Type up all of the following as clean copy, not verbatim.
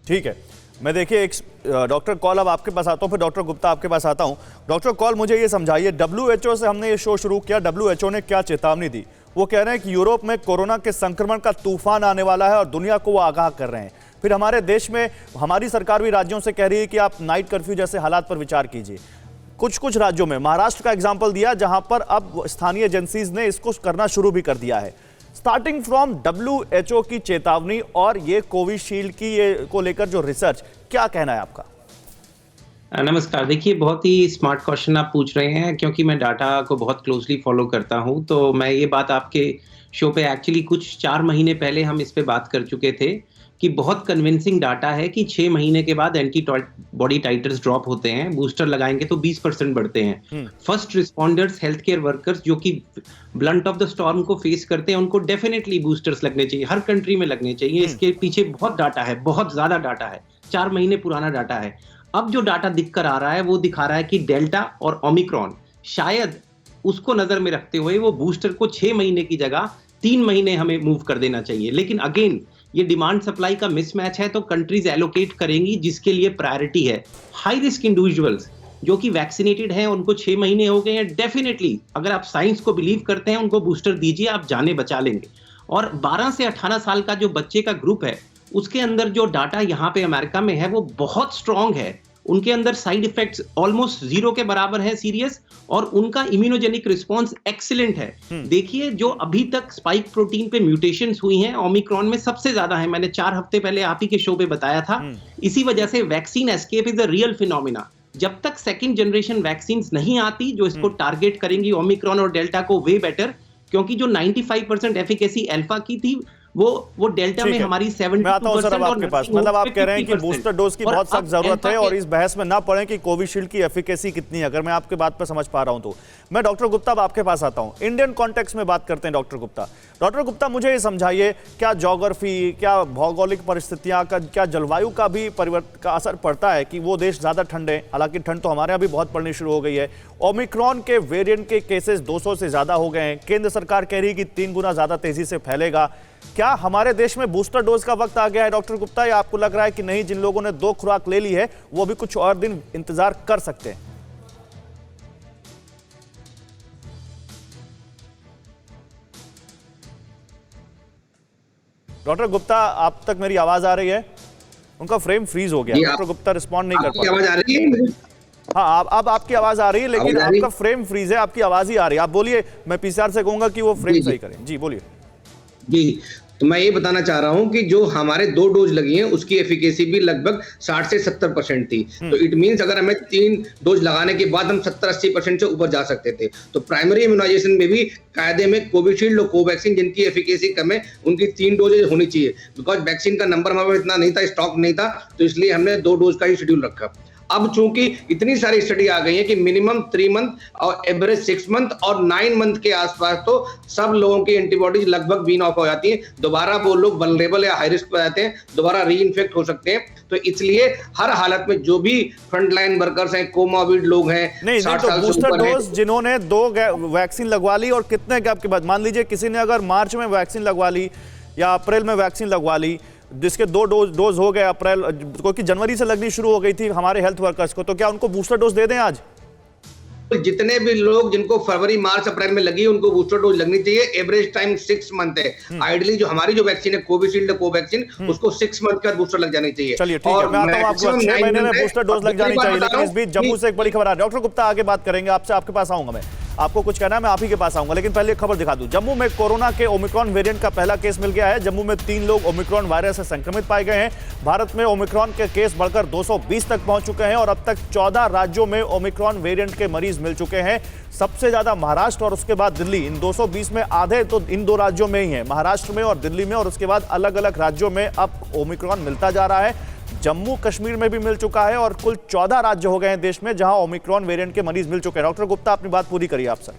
ठीक है, मैं देखिए एक डॉक्टर कॉल अब आपके पास आता हूँ, फिर डॉक्टर गुप्ता आपके पास आता हूँ। डॉक्टर कॉल, मुझे ये समझाइए, WHO से हमने ये शो शुरू किया, WHO ने क्या चेतावनी दी? वो कह रहे हैं कि यूरोप में कोरोना के संक्रमण का तूफान आने वाला है और दुनिया को वो आगाह कर रहे हैं। फिर हमारे देश में हमारी सरकार भी राज्यों से कह रही है कि आप नाइट कर्फ्यू जैसे हालात पर विचार कीजिए। कुछ राज्यों में, महाराष्ट्र का एग्जाम्पल दिया जहां पर अब स्थानीय एजेंसीज ने इसको करना शुरू भी कर दिया है। स्टार्टिंग फ्रॉम WHO की चेतावनी और ये कोविशील्ड की ये को लेकर जो रिसर्च, क्या कहना है आपका? नमस्कार। देखिए, बहुत ही स्मार्ट क्वेश्चन आप पूछ रहे हैं, क्योंकि मैं डाटा को बहुत क्लोजली फॉलो करता हूं। तो मैं ये बात आपके शो पे एक्चुअली कुछ 4 महीने पहले हम इस पे बात कर चुके थे कि बहुत कन्विंसिंग डाटा है कि 6 महीने के बाद बॉडी टाइटर्स ड्रॉप होते हैं, बूस्टर लगाएंगे तो 20% बढ़ते हैं। First responders, health care workers जो कि ब्लंट ऑफ द स्टॉर्म को फेस करते हैं, उनको डेफिनेटली बूस्टर्स लगने चाहिए, हर कंट्री में लगने चाहिए। इसके पीछे बहुत डाटा है, बहुत ज्यादा डाटा है, 4 महीने पुराना डाटा है। अब जो डाटा दिख कर आ रहा है वो दिखा रहा है कि डेल्टा और ओमिक्रॉन, शायद उसको नजर में रखते हुए वो बूस्टर को 6 महीने की जगह 3 महीने हमें मूव कर देना चाहिए। लेकिन अगेन ये डिमांड सप्लाई का मिसमैच है, तो कंट्रीज एलोकेट करेंगी जिसके लिए प्रायोरिटी है। हाई रिस्क इंडिविजुअल्स जो कि वैक्सीनेटेड हैं, उनको 6 महीने हो गए हैं, डेफिनेटली अगर आप साइंस को बिलीव करते हैं उनको बूस्टर दीजिए, आप जाने बचा लेंगे। और 12 से 18 साल का जो बच्चे का ग्रुप है, उसके अंदर जो डाटा यहाँ पे अमेरिका में है वो बहुत स्ट्रांग है। उनके अंदर साइड इफेक्ट्स ऑलमोस्ट 0 के बराबर है सीरियस, और उनका इम्यूनोजेनिक रिस्पांस एक्सीलेंट है। देखिए, जो अभी तक स्पाइक प्रोटीन पे म्यूटेशंस हुई हैं ओमिक्रॉन में सबसे ज्यादा है। मैंने 4 हफ्ते पहले आप ही के शो पे बताया था। इसी वजह से vaccine escape is a real phenomena. जब तक सेकंड जनरेशन वैक्सीन नहीं आती जो इसको टारगेट करेंगी ओमिक्रॉन और डेल्टा को वे बेटर, क्योंकि जो 95% एफिकेसी अल्फा की थी वो डेल्टा में हमारी 72% आपके पास, मतलब आप कह रहे हैं कि बूस्टर डोज की बहुत सख्त जरूरत है और इस बहस में ना पड़े कि कोविशील्ड की एफिकेसी कितनी है। अगर मैं आपके बात पर समझ पा रहा हूं तो मैं डॉक्टर गुप्ता अब आपके पास आता हूं। इंडियन कॉन्टेक्स्ट में बात करते हैं डॉक्टर गुप्ता, मुझे ये समझाइए, क्या ज्योग्राफी, क्या भौगोलिक परिस्थितियां का, क्या जलवायु का भी परिवर्तन का असर पड़ता है कि वो देश ज्यादा ठंडे, हालांकि ठंड तो हमारे यहाँ भी बहुत पड़नी शुरू हो गई है। ओमिक्रॉन के वेरिएंट के केसेस 200 से ज्यादा हो गए हैं। केंद्र सरकार कह रही है कि 3 गुना ज्यादा तेजी से फैलेगा। क्या हमारे देश में बूस्टर डोज का वक्त आ गया है डॉक्टर गुप्ता, या आपको लग रहा है कि नहीं, जिन लोगों ने 2 खुराक ले ली है वो भी कुछ और दिन इंतजार कर सकते हैं? डॉक्टर गुप्ता, आप तक मेरी आवाज आ रही है? उनका फ्रेम फ्रीज हो गया, डॉक्टर गुप्ता रिस्पॉन्ड नहीं कर पा आवाज आ रही है? हाँ, अब आपकी आवाज आ रही है, लेकिन आपका फ्रेम फ्रीज है, आपकी आवाज ही आ रही है। आप बोलिए, मैं PCR से कहूंगा कि वो फ्रेम सही करें। जी बोलिए। जी, तो मैं ये बताना चाह रहा हूं कि जो हमारे 2 डोज लगी हैं उसकी एफिकेसी भी लगभग 60 से 70% थी। तो इट मींस अगर हमें 3 डोज लगाने के बाद हम 70-80% से ऊपर जा सकते थे। तो प्राइमरी इम्यूनाइजेशन में भी कायदे में कोविशील्ड और कोवैक्सीन जिनकी एफिकेसी कम है उनकी 3 डोजेज होनी चाहिए। बिकॉज वैक्सीन का नंबर हमारे इतना नहीं था, स्टॉक नहीं था, तो इसलिए हमने 2 डोज का ही शेड्यूल रखा। अब चूंकि इतनी सारी स्टडी आ गई है कि मिनिमम 3 मंथ और एवरेज 6 मंथ और 9 मंथ के आसपास तो सब लोगों की एंटीबॉडीज लगभग वीन ऑफ हो जाती हैं। दोबारा वो लोग वल्नरेबल या हाई रिस्क पर जाते हैं, दोबारा री इन्फेक्ट हो सकते हैं। तो इसलिए हर हालत में जो भी फ्रंटलाइन वर्कर्स हैं, कोमॉर्बिड लोग हैं, नहीं तो बूस्टर डोज जिन्होंने 2 वैक्सीन लगवा ली, और कितने गैप के बाद, मान लीजिए किसी ने अगर मार्च में वैक्सीन लगवा ली या अप्रैल में वैक्सीन लगवा ली, जिसके 2 डोज हो गए अप्रैल, क्योंकि जनवरी से लगनी शुरू हो गई थी हमारे हेल्थ वर्कर्स को, तो क्या उनको बूस्टर डोज दे दें आज? जितने भी लोग जिनको फरवरी मार्च अप्रैल में लगी उनको बूस्टर डोज लगनी चाहिए। एवरेज टाइम 6 मंथ है। आइडियली जो हमारी जो वैक्सीन है कोविशील्ड कोवैक्सीन, उसको 6 मंथ का बूस्टर लग जानी चाहिए। चलिए ठीक है, मैं आता हूं, आपको 6 महीने में बूस्टर डोज लग जानी चाहिए। लेकिन इस बीच जम्मू से एक बड़ी खबर आ रही है। डॉक्टर गुप्ता आगे बात करेंगे आपसे, आपके पास आऊंगा मैं, आपको कुछ कहना है मैं आप ही के पास आऊंगा, लेकिन पहले खबर दिखा दूं। जम्मू में कोरोना के ओमिक्रॉन वेरिएंट का पहला केस मिल गया है। जम्मू में 3 लोग ओमिक्रॉन वायरस से संक्रमित पाए गए हैं। भारत में ओमिक्रॉन के केस बढ़कर 220 तक पहुंच चुके हैं और अब तक 14 राज्यों में ओमिक्रॉन वेरिएंट के मरीज मिल चुके हैं। सबसे ज्यादा महाराष्ट्र और उसके बाद दिल्ली, इन 220 में आधे तो इन 2 राज्यों में ही है, महाराष्ट्र में और दिल्ली में, और उसके बाद अलग अलग राज्यों में अब ओमिक्रॉन मिलता जा रहा है। जम्मू कश्मीर में भी मिल चुका है और कुल 14 राज्य हो गए हैं देश में जहां ओमिक्रॉन वेरिएंट के मरीज मिल चुके हैं। डॉक्टर गुप्ता, अपनी बात पूरी करिए आप सर।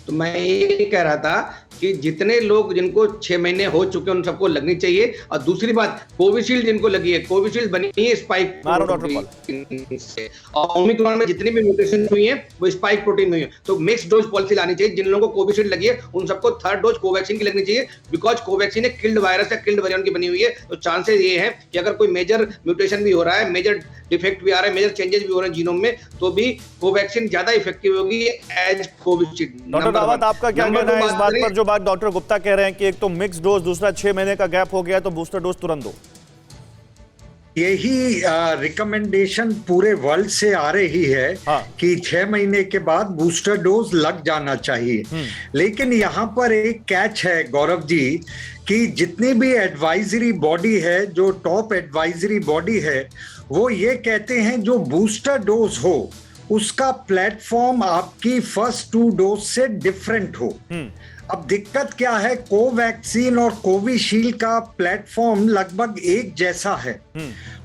तो मैं ये कह रहा था कि जितने लोग जिनको 6 महीने हो चुके हैं उन सबको लगनी चाहिए। और दूसरी बात, कोविशील्ड जिनको लगी है, कोविशील्ड बनी है स्पाइक प्रोटीन से, और ओमिक्रॉन में जितनी भी म्यूटेशन हुई है वो स्पाइक प्रोटीन हुई है। तो मिक्स डोज पॉलिसी लानी चाहिए। जिन लोगों को कोविशील्ड लगी है उन सबको थर्ड डोज कोवैक्सीन की लगनी चाहिए, बिकॉज कोवैक्सीन एक किल्ड वायरस या किल्ड वेरिएंट की बनी हुई है। तो चांसेस ये है कि अगर कोई मेजर म्यूटेशन भी हो रहा है, मेजर डिफेक्ट भी आ रहा है, मेजर चेंजेस भी हो रहे हैं जीनोम में, तो भी कोवैक्सीन ज्यादा इफेक्टिव होगी एज कोविशील्ड। डॉक्टर रावत, आपका क्या कहना है इस बात पर, जो बात डॉक्टर गुप्ता कह रहे हैं कि एक तो मिक्स डोज, दूसरा 6 महीने का गैप हो गया तो बूस्टर डोज तुरंत दो? यही रिकमेंडेशन पूरे वर्ल्ड से आ रही है कि 6 महीने के बाद बूस्टर डोज लग जाना चाहिए। लेकिन यहाँ पर एक कैच है गौरव जी, कि जितनी भी एडवाइजरी बॉडी है, जो टॉप एडवाइजरी बॉडी है, वो ये कहते हैं जो बूस्टर डोज हो उसका प्लेटफॉर्म आपकी फर्स्ट 2 डोज से डिफरेंट हो। अब दिक्कत क्या है, कोवैक्सीन और कोविशील्ड का प्लेटफॉर्म लगभग एक जैसा है।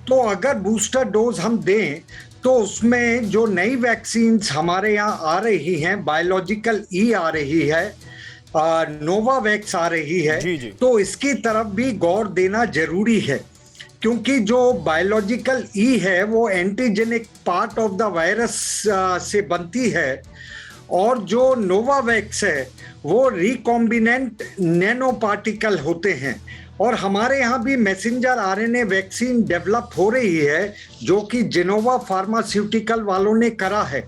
तो अगर बूस्टर डोज हम दें तो उसमें जो नई वैक्सीन हमारे यहाँ आ रही हैं, बायोलॉजिकल ई आ रही है, नोवावैक्स आ रही है, जी। तो इसकी तरफ भी गौर देना जरूरी है, क्योंकि जो बायोलॉजिकल ई है वो antigenic part of the virus से बनती है, और जो नोवावैक्स है वो रिकॉम्बिनेंट नैनो पार्टिकल होते हैं। और हमारे यहाँ भी मैसेंजर आरएनए वैक्सीन डेवलप हो रही है, जो कि जेनोवा फार्मास्यूटिकल वालों ने करा है,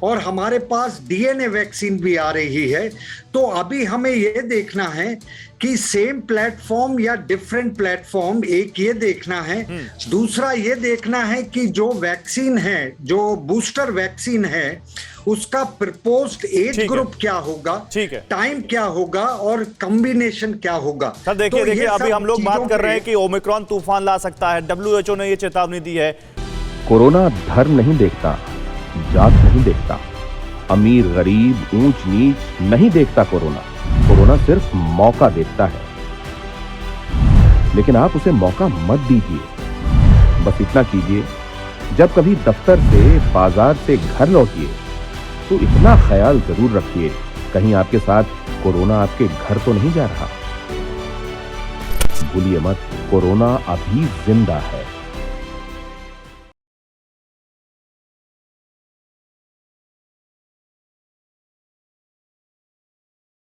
और हमारे पास डीएनए वैक्सीन भी आ रही है। तो अभी हमें ये देखना है कि सेम प्लेटफॉर्म या डिफरेंट प्लेटफॉर्म, एक ये देखना है। दूसरा ये देखना है कि जो वैक्सीन है, जो बूस्टर वैक्सीन है, उसका प्रपोज्ड एज ग्रुप क्या होगा, टाइम क्या होगा, और कॉम्बिनेशन क्या होगा। सर देखिए, देखिए अभी हम लोग बात कर रहे हैं कि ओमिक्रॉन तूफान ला सकता है। WHO ने ये चेतावनी दी है। कोरोना धर्म नहीं देखता, जात नहीं देखता, अमीर गरीब ऊंच नीच नहीं देखता। कोरोना सिर्फ मौका देखता है, लेकिन आप उसे मौका मत दीजिए। बस इतना कीजिए, जब कभी दफ्तर से, बाजार से घर लौटिए तो इतना ख्याल जरूर रखिए, कहीं आपके साथ कोरोना आपके घर तो नहीं जा रहा। भूलिए मत, कोरोना अभी जिंदा है।